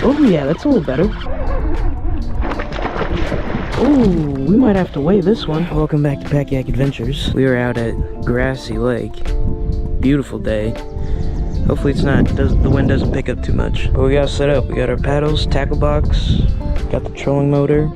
Oh yeah, that's a little better. Oh, we might have to weigh this one. Welcome back to Kayak Adventures. We are out at Grassy Lake. Beautiful day. Hopefully the wind doesn't pick up too much. But we got set up. We got our paddles, tackle box, got the trolling motor,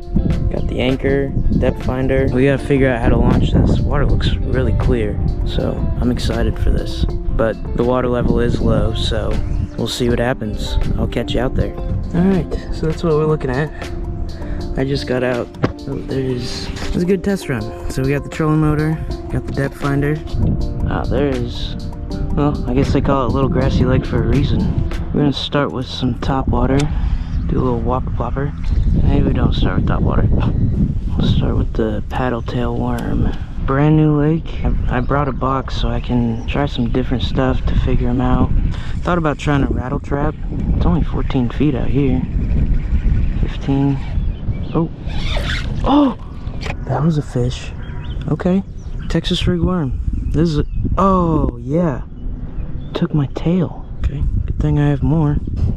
got the anchor, depth finder. We gotta figure out how to launch this. Water looks really clear, so I'm excited for this. But the water level is low, so we'll see what happens. I'll catch you out there. Alright, so that's what we're looking at. I just got out. Oh, there's a good test run. So we got the trolling motor, got the depth finder. Ah, there's, well, I guess they call it Little Grassy Lake for a reason. We're gonna start with some top water, do a little whopper plopper. Maybe we don't start with top water. We'll start with the paddle tail worm. Brand new lake. I brought a box so I can try some different stuff to figure them out. Thought about trying a rattle trap. It's only 14 feet out here. 15. Oh, that was a fish. Okay, Texas rig worm. This is a, oh yeah, took my tail. Okay, good thing I have more.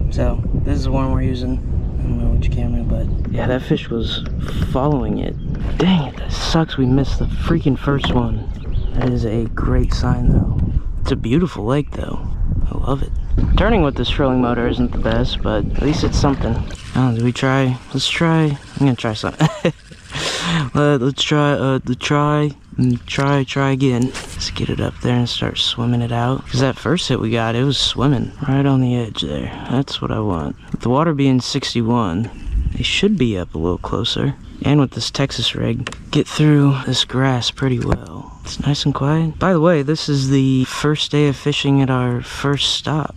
So this is the one we're using. I don't know which camera, but yeah, that fish was following it. Dang it, that sucks we missed the freaking first one. That is a great sign though. It's a beautiful lake though. I love it. Turning with this trolling motor isn't the best, but at least it's something. Oh, do we try? Let's try. I'm gonna try something. Let's try try again. Let's get it up there and start swimming it out. Because that first hit we got, it was swimming right on the edge there. That's what I want. With the water being 61, they should be up a little closer. And with this Texas rig, get through this grass pretty well. It's nice and quiet. By the way, this is the first day of fishing at our first stop.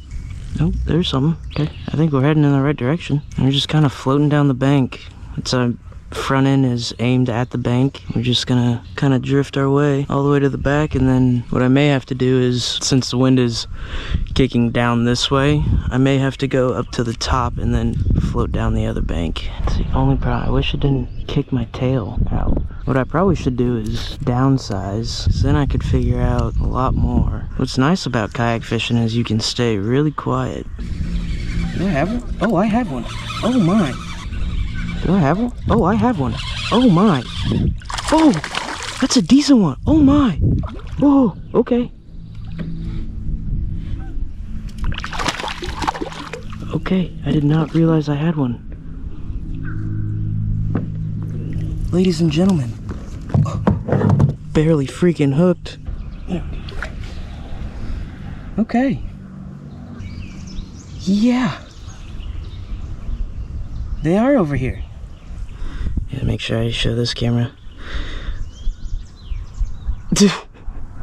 Oh, there's something. Okay, I think we're heading in the right direction. We're just kind of floating down the bank. It's a front end is aimed at the bank. We're just gonna kind of drift our way all the way to the back, and then what I may have to do is, since the wind is kicking down this way, I may have to go up to the top and then float down the other bank. It's the only problem. I wish it didn't kick my tail out. What I probably should do is downsize, because then I could figure out a lot more. What's nice about kayak fishing is you can stay really quiet. Do I have one? Oh, I have one. Oh my. Do I have one? Oh, I have one. Oh my. Oh, that's a decent one. Oh my. Whoa, okay. Okay, I did not realize I had one. Ladies and gentlemen, barely freaking hooked. Okay. Yeah. They are over here. Yeah, make sure I show this camera.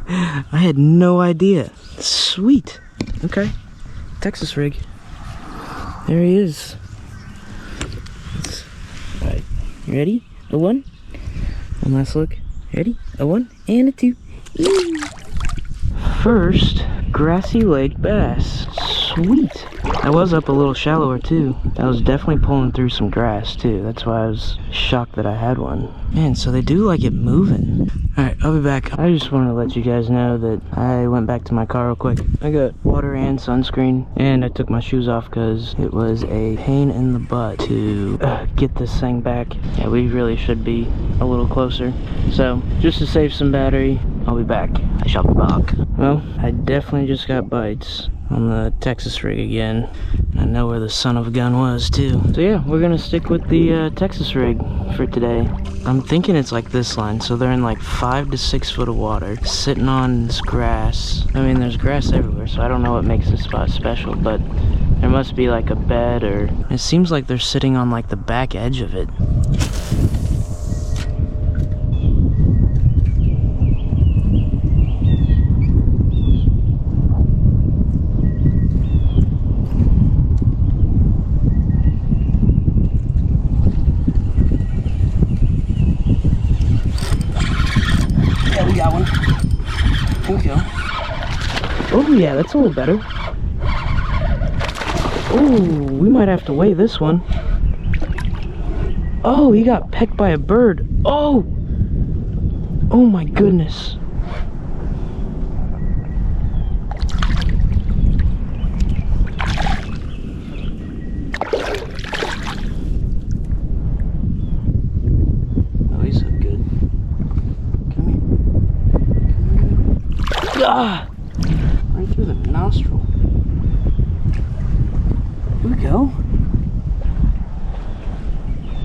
I had no idea. Sweet. Okay. Texas rig. There he is. Alright. You ready? A one. One last look. Ready? A one and a two. Eee. First, Grassy Lake bass. Sweet. I was up a little shallower too. I was definitely pulling through some grass too. That's why I was shocked that I had one. Man, so they do like it moving. Alright, I'll be back. I just wanted to let you guys know that I went back to my car real quick. I got water and sunscreen, and I took my shoes off because it was a pain in the butt to get this thing back. Yeah, we really should be a little closer. So, just to save some battery, I'll be back. I shall be back. Well, I definitely just got bites on the Texas rig again. I know where the son of a gun was too. So yeah, we're gonna stick with the Texas rig for today. I'm thinking it's like this line, so they're in like 5 to 6 foot of water, sitting on this grass. I mean, there's grass everywhere, so I don't know what makes this spot special, but there must be like a bed, or it seems like they're sitting on like the back edge of it. Oh yeah, that's a little better. Oh, we might have to weigh this one. Oh, he got pecked by a bird. Oh! Oh my goodness. Ah! Right through the nostril. Here we go.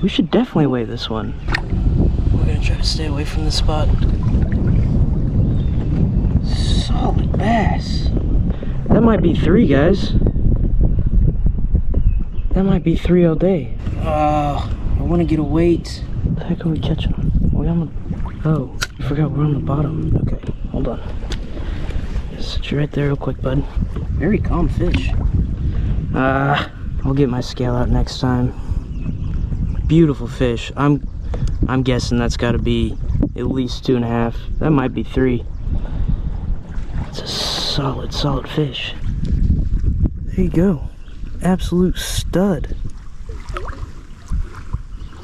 We should definitely weigh this one. We're gonna try to stay away from this spot. Solid bass. That might be 3, guys. That might be 3 all day. I want to get a weight. What the heck are we catching on? Are we on the... Oh, I forgot we're on the bottom. Okay, hold on. Just sit you right there real quick, bud. Very calm fish. I'll get my scale out next time. Beautiful fish. I'm guessing that's got to be at least 2.5. That might be 3. It's a solid fish. There you go. Absolute stud.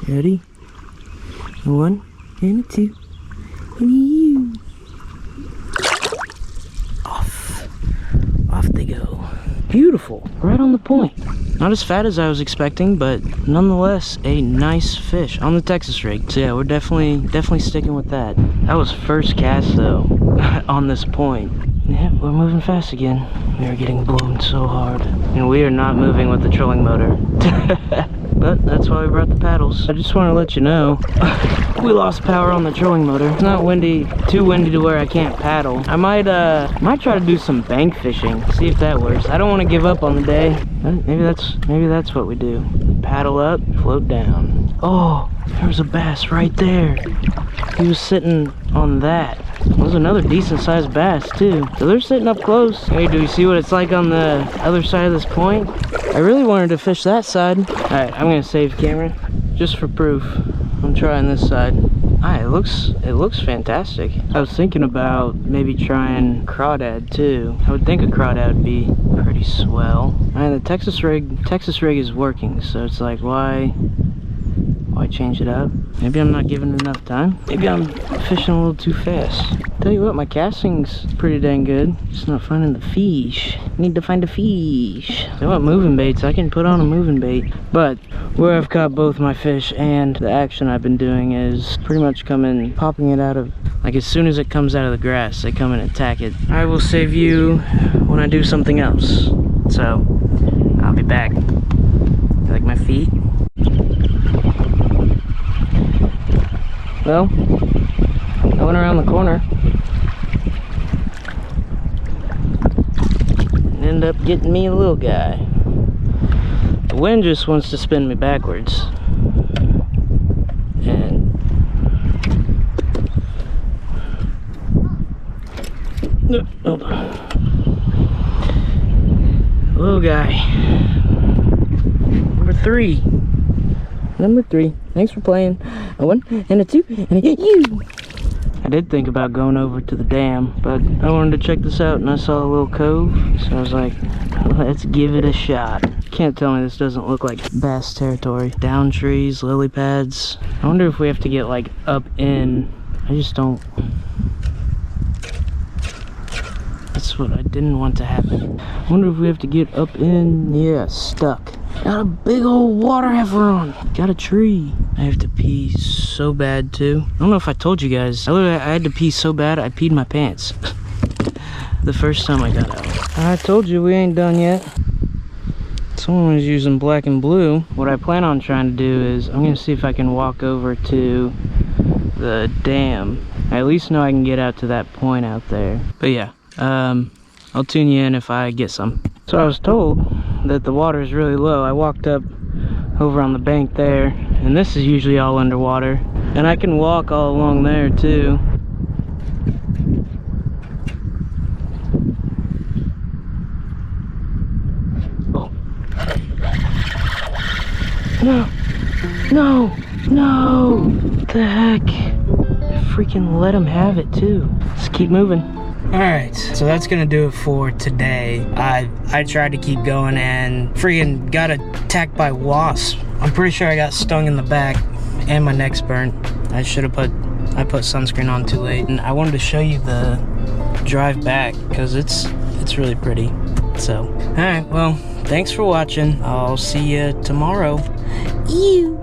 You ready? 1 and 2 and you. Off they go. Beautiful. Right on the point. Not as fat as I was expecting, but nonetheless a nice fish on the Texas rig. So yeah, we're definitely sticking with that. That was first cast though on this point. Yeah, we're moving fast again. We are getting blown so hard. And we are not moving with the trolling motor. But that's why we brought the paddles. I just want to let you know, we lost power on the trolling motor. It's not too windy to where I can't paddle. I might try to do some bank fishing, see if that works. I don't want to give up on the day. Maybe that's what we do. Paddle up, float down. Oh, there was a bass right there. He was sitting on that. That was another decent sized bass too. So they're sitting up close. Hey, do you see what it's like on the other side of this point? I really wanted to fish that side. Alright, I'm gonna save camera just for proof. I'm trying this side. Alright, it looks fantastic. I was thinking about maybe trying crawdad too. I would think a crawdad would be pretty swell. Alright, the Texas rig is working, so it's like why change it up? Maybe I'm not giving it enough time. Maybe I'm fishing a little too fast. Tell you what, my casting's pretty dang good. Just not finding the fish. Need to find a fish. So what moving baits? I can put on a moving bait. But where I've caught both my fish and the action I've been doing is pretty much popping it out of, like as soon as it comes out of the grass, they come and attack it. I will save you when I do something else. So, I'll be back. You like my feet? Well, I went around the corner and ended up getting me a little guy. The wind just wants to spin me backwards. And hold on. Little guy. Number 3. Thanks for playing. A 1 and a 2 and a you. I did think about going over to the dam, but I wanted to check this out and I saw a little cove, so I was like, let's give it a shot. Can't tell me this doesn't look like bass territory. Down trees, lily pads. I wonder if we have to get like up in. I just don't. That's what I didn't want to happen. I wonder if we have to get up in. Yeah, stuck. Got a big old water heifer on. Got a tree. I have to pee so bad too. I don't know if I told you guys. I had to pee so bad I peed my pants. The first time I got out. I told you we ain't done yet. Someone was using black and blue. What I plan on trying to do is I'm gonna see if I can walk over to the dam. I at least know I can get out to that point out there. But yeah, I'll tune you in if I get some. So I was told that the water is really low. I walked up over on the bank there, and this is usually all underwater. And I can walk all along there too. Oh. No! What the heck? I freaking let him have it too. Let's keep moving. Alright, so that's gonna do it for today. I tried to keep going and freaking got attacked by wasps. I'm pretty sure I got stung in the back and my neck's burnt. I put sunscreen on too late. And I wanted to show you the drive back because it's really pretty. So, alright, well, thanks for watching. I'll see you tomorrow. Ew.